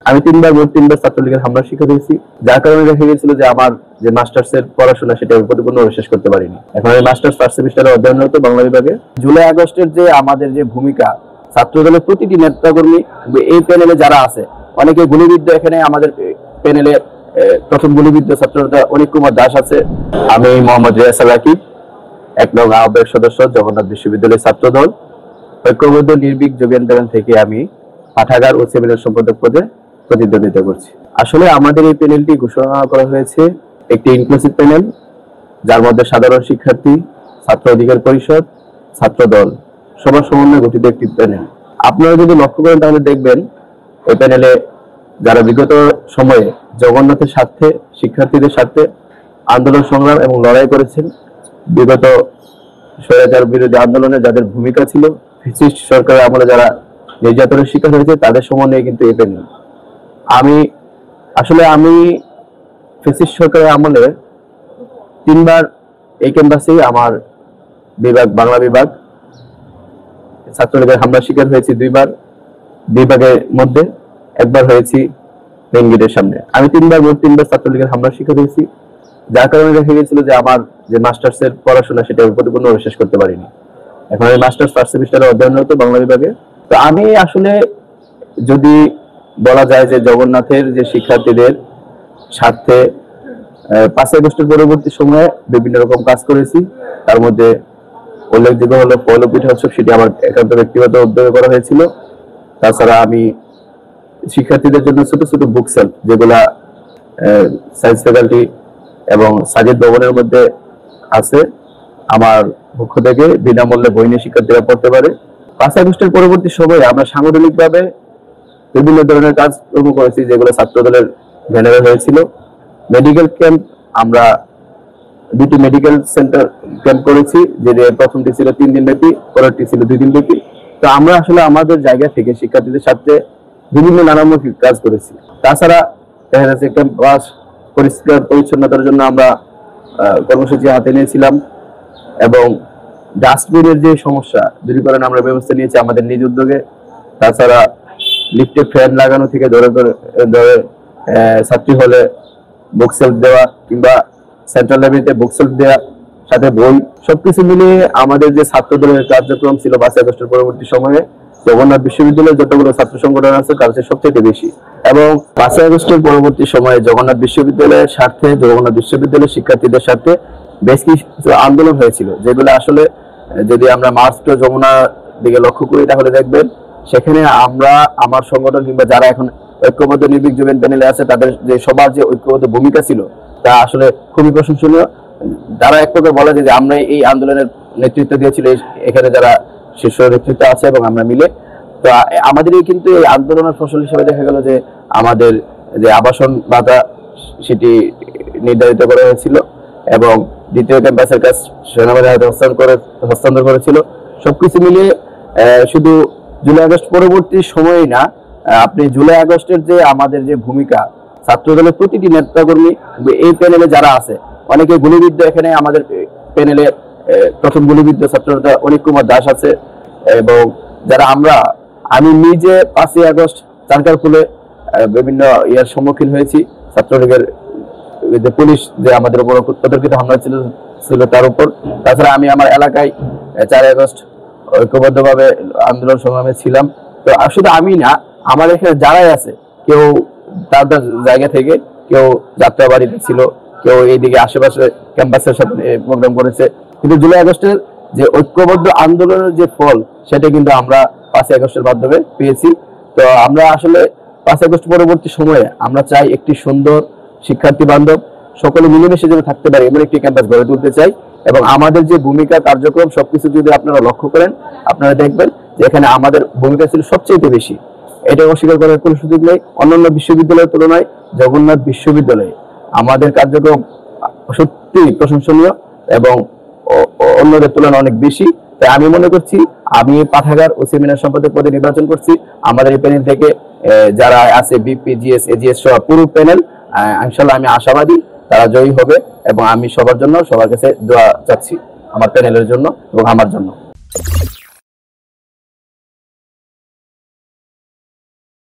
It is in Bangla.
আমি তিনবার মোট তিনবার ছাত্রলীগের হামলার শিকার হয়েছি, যার কারণে দেখা গেছিল যে আমার যে মাস্টার্স এর পড়াশোনা সেটা পরিপূর্ণভাবে শেষ করতে পারিনি। এখন আমি মাস্টার্স ফার্স্ট সেমিস্টারে অধ্যয়নরত বাংলা বিভাগে। জুলাই আগস্টের যে আমাদের যে ভূমিকা, ছাত্রদলের প্রতিটি নেতাকর্মী এই প্যানেলে যারা আছে, অনেকে গুলিবিদ্ধ। এখানে আমাদের প্যানেলে প্রথম গুলিবিদ্ধ ছাত্রনেতা অনিক কুমার দাস আছে। আমি মোহাম্মদ রিয়াসাল রাকিব, 1 নং আহ্বায়ক সদস্য, জগন্নাথ বিশ্ববিদ্যালয়ের ছাত্রদল ঐক্যবদ্ধ নির্ভীক যোগী আন্দোলন থেকে আমি পাঠাগার ও সেমিনার সম্পাদক পদে প্রতিদ্বন্দ্বিতা করছি। আসলে আমাদের এই প্যানেলটি ঘোষণা করা হয়েছে একটি ইনক্লুসিভ প্যানেল, যার মধ্যে সাধারণ শিক্ষার্থী, ছাত্র অধিকার পরিষদ, ছাত্র দল সবার সমন্বয়ে গঠিত একটি প্যানেল। আপনারা যদি লক্ষ্য করেন তাহলে দেখবেন এই প্যানেলে যারা বিগত সময়ে জগন্নাথের স্বার্থে, শিক্ষার্থীদের স্বার্থে আন্দোলন সংগ্রাম এবং লড়াই করেছেন, বিগত স্বৈরাচার বিরোধী আন্দোলনে যাদের ভূমিকা ছিল, ফ্যাসিস্ট সরকারের আমলে যারা নির্যাতনের শিকার হয়েছে, তাদের সমন্বয়ে কিন্তু এই প্যানেল। আমি ফ্যাসিস্ট সরকারের আমলে 3বার এই ক্যাম্পাসেই আমার বিভাগ, বাংলা বিভাগ, ছাত্রলীগের হামলার শিকার হয়েছি 2বার। বিভাগের মধ্যে 1বার হয়েছি মেইন গেটের সামনে। আমি 3বার ছাত্রলীগের হামলার শিকার হয়েছি, যার কারণে দেখা গেছিল যে আমার যে মাস্টার্স এর পড়াশোনা সেটা পরিপূর্ণভাবে শেষ করতে পারিনি। এখন আমি মাস্টার্স ফার্স্ট সেমিস্টারে অধ্যয়নরত বাংলা বিভাগে। তো আমি আসলে যদি বলা যায় যে জগন্নাথের যে শিক্ষার্থীদের স্বার্থে 5 আগস্টের পরবর্তী সময়ে বিভিন্ন রকম কাজ করেছি। তার মধ্যে উল্লেখযোগ্য হলো পৌলপিঠা উৎসব, সেটি আমার একান্ত ব্যক্তিগত উদ্যোগে করা হয়েছিল। তাছাড়া আমি শিক্ষার্থীদের জন্য ছোট ছোট বুক সেল, যেগুলা সায়েন্স ফ্যাকাল্টি এবং সাজিদ ভবনের মধ্যে আছে, আমার পক্ষ থেকে বিনামূল্যে বই নিয়ে শিক্ষার্থীরা পড়তে পারে। 5 আগস্টের পরবর্তী সময়ে আমরা সাংগঠনিকভাবে বিভিন্ন ধরনের কাজকর্ম করেছি, যেগুলো ছাত্র দলের ব্যানারে হয়েছিল। মেডিকেল ক্যাম্প, আমরা 2টি মেডিকেল সেন্টার ক্যাম্প করেছি, যে প্রথমটি ছিল 3 দিন ব্যাপী, পরেরটি ছিল 2 দিন ব্যাপী। তো আমরা আসলে আমাদের জায়গা থেকে শিক্ষার্থীদের সাথে বিভিন্ন নানামুখী কাজ করেছি। তাছাড়া দেখা যাচ্ছে ক্যাম্পাস পরিষ্কার পরিচ্ছন্নতার জন্য আমরা কর্মসূচি হাতে নিয়েছিলাম এবং ডাস্টবিনের যে সমস্যা দূরীকরণ আমরা ব্যবস্থা নিয়েছি আমাদের নিজ উদ্যোগে। তাছাড়া লিফটে ফ্যান লাগানো থেকে ধরে ছাত্রী হলে বুকসেলফ দেওয়া কিংবা সেন্ট্রাল লাইব্রেরিতে বুকসেলফ দেওয়া, সাথে বই, সবকিছু মিলিয়ে আমাদের যে ছাত্র দলের কার্যক্রম ছিল 5 আগস্টের পরবর্তী সময়ে জগন্নাথ বিশ্ববিদ্যালয়ের যতগুলো ছাত্র সংগঠন আছে তার চেয়ে সবচেয়ে বেশি। এবং 5 আগস্টের পরবর্তী সময়ে জগন্নাথ বিশ্ববিদ্যালয়ের স্বার্থে, জগন্নাথ বিশ্ববিদ্যালয়ের শিক্ষার্থীদের সাথে বেশ কিছু আন্দোলন হয়েছিল, যেগুলো আসলে যদি আমরা মার্চ টু যমুনার দিকে লক্ষ্য করি তাহলে দেখবেন সেখানে আমরা, আমার সংগঠন কিংবা যারা এখন ঐক্যবদ্ধ নির্ভীক যোগী প্যানেলে আছে, তাদের যে সবার যে ঐক্যবদ্ধ ভূমিকা ছিল তা আসলে খুবই প্রশংসনীয়। যারা এক প্রকার বলা যায় যে আমরা এই আন্দোলনের নেতৃত্ব দিয়েছিল এখানে যারা শীর্ষ নেতৃত্ব আছে এবং আমরা মিলে। তো আমাদের কিন্তু এই আন্দোলনের ফসল হিসেবে দেখা গেল যে আমাদের যে আবাসন ভাতা সেটি নির্ধারিত করা হয়েছিল এবং দ্বিতীয় ক্যাম্পাসের কাজ সেনাবাহিনী হস্তান্তর করেছিল। সবকিছু মিলিয়ে শুধু জুলাই আগস্ট পরবর্তী সময়ই না, আপনি জুলাই আগস্টের যে আমাদের যে ভূমিকা, ছাত্রদলের প্রতিটি নেতাকর্মী এই প্যানেলে যারা আছে, অনেকে গুলিবিদ্ধ। এখানে আমাদের প্যানেলে প্রথম গুলিবিদ্ধ ছাত্রনেতা অনিক কুমার দাস আছে এবং যারা আমি নিজে 5 আগস্ট চানকারপুলে বিভিন্ন ইয়ার সম্মুখীন হয়েছি। ছাত্রলীগের যে পুলিশ যে আমাদের উপর অতর্কিত হামলা ছিল তার উপর। তাছাড়া আমি আমার এলাকায় 4 আগস্ট ঐক্যবদ্ধভাবে আন্দোলন সংগ্রামে ছিলাম। তো শুধু আমি না, আমার এখানে যারাই আছে, কেউ তাদের জায়গা থেকে, কেউ যাত্রাবাড়িতে ছিল, কেউ এইদিকে আশেপাশে ক্যাম্পাসের সাথে প্রোগ্রাম করেছে। কিন্তু জুলাই আগস্টের যে ঐক্যবদ্ধ আন্দোলনের যে ফল, সেটা কিন্তু আমরা 5 আগস্টের মাধ্যমে পেয়েছি। তো আমরা আসলে 5 আগস্ট পরবর্তী সময়ে আমরা চাই একটি সুন্দর, শিক্ষার্থী বান্ধব, সকলে মিলেমিশে যেন থাকতে পারে এমন একটি ক্যাম্পাস গড়ে তুলতে চাই। এবং আমাদের যে ভূমিকা, কার্যক্রম সবকিছু যদি আপনারা লক্ষ্য করেন, আপনারা দেখবেন যে এখানে আমাদের ভূমিকা ছিল সবচেয়ে বেশি। এটা অস্বীকার করার কোনো সুযোগ নেই। অন্যান্য বিশ্ববিদ্যালয়ের তুলনায় জগন্নাথ বিশ্ববিদ্যালয়ে আমাদের কার্যক্রম সত্যি প্রশংসনীয় এবং অন্যদের তুলনায় অনেক বেশি। তাই আমি মনে করছি, আমি পাঠাগার ও সেমিনার সম্পাদক পদে নির্বাচন করছি। আমাদের এই প্যানেল থেকে যারা আছে, বিপি, জিএস, এজিএস সহ পুরো প্যানেল, ইনশাআল্লাহ আমি আশাবাদী তারা জয়ী হবে এবং আমি সবার কাছে দোয়া চাচ্ছি, আমার প্যানেলের জন্য এবং আমার জন্য।